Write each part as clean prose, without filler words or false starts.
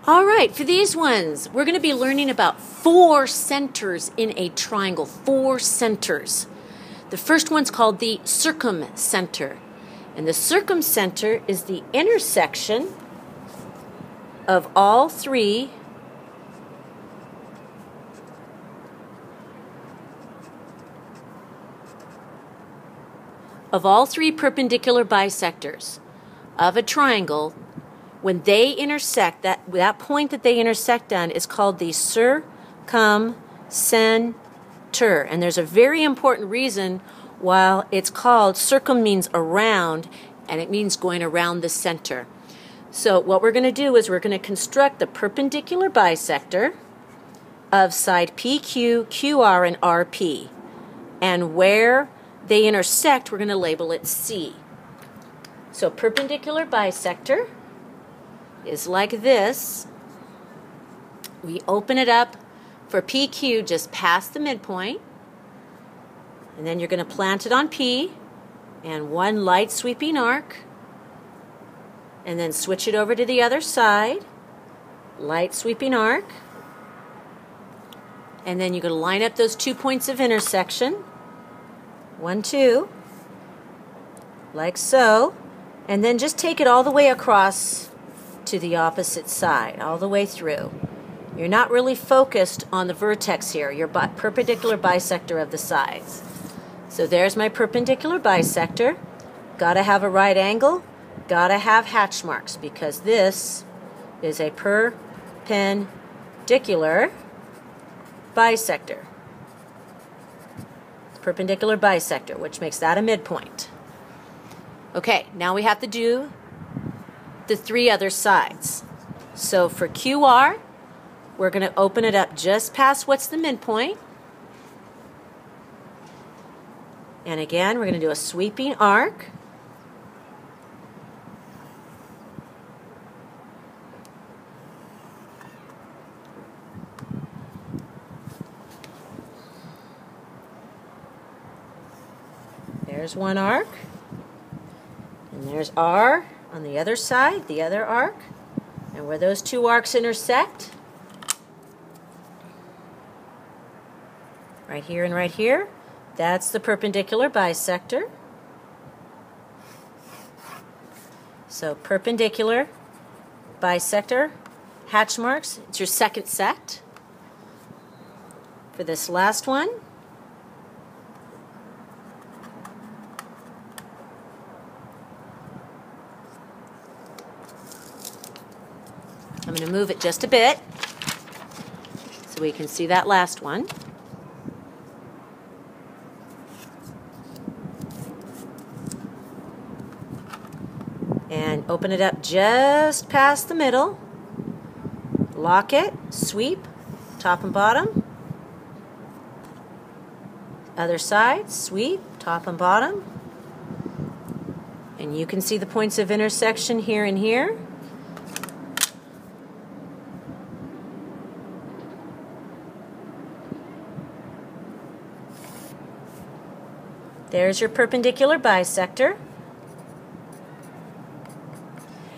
All right, for these ones, we're going to be learning about 4 centers in a triangle, 4 centers. The first one's called the Circumcenter. And the Circumcenter is the intersection of all 3 perpendicular bisectors of a triangle. When they intersect, that point that they intersect on is called the Circumcenter. And there's a very important reason why it's called. Circum means around, and it means going around the center. So what we're going to do is we're going to construct the perpendicular bisector of side PQ, QR, and RP. And where they intersect, we're going to label it C. So perpendicular bisector is like this. We open it up for PQ just past the midpoint, and then you're going to plant it on P and one light sweeping arc, and then switch it over to the other side, light sweeping arc, and then you're going to line up those 2 points of intersection, 1, 2, like so, and then just take it all the way across to the opposite side, all the way through. You're not really focused on the vertex here, your perpendicular bisector of the sides. So there's my perpendicular bisector. Got to have a right angle, got to have hatch marks, because this is a perpendicular bisector. Perpendicular bisector, which makes that a midpoint. Okay, now we have to do the 3 other sides. So for QR, we're going to open it up just past what's the midpoint. And again, we're going to do a sweeping arc. There's one arc. And there's R on the other side, the other arc. And where those 2 arcs intersect, right here and right here, that's the perpendicular bisector. So perpendicular bisector, hatch marks, it's your second set. For this last one, I'm going to move it just a bit so we can see that last one. And open it up just past the middle. Lock it, sweep, top and bottom. Other side, sweep, top and bottom. And you can see the points of intersection here and here. There's your perpendicular bisector.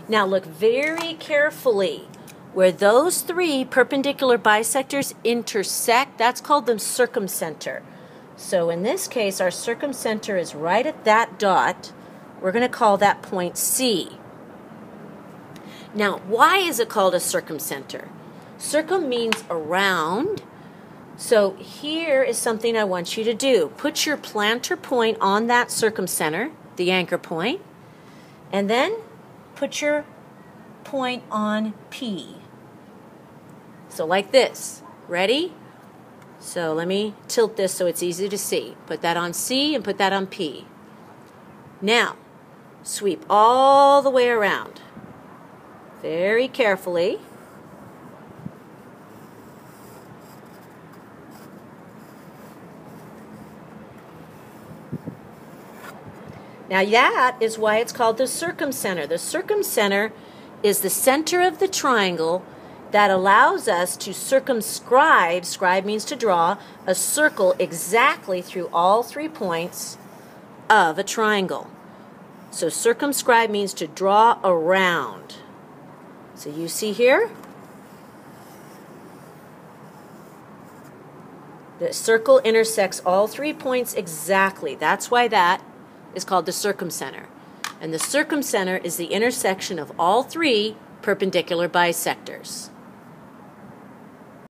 Now look very carefully where those 3 perpendicular bisectors intersect. That's called the circumcenter. So in this case, our circumcenter is right at that dot. We're going to call that point C. Now, why is it called a circumcenter? Circum means around. So here is something I want you to do. Put your planter point on that circumcenter, the anchor point, and then put your point on P. So like this. Ready? So let me tilt this so it's easy to see. Put that on C and put that on P. Now, sweep all the way around. Very carefully. Now that is why it's called the circumcenter. The circumcenter is the center of the triangle that allows us to circumscribe, scribe means to draw, a circle exactly through all 3 points of a triangle. So circumscribe means to draw around. So you see here, The circle intersects all 3 points exactly. That's why that is called the circumcenter. And the circumcenter is the intersection of all 3 perpendicular bisectors.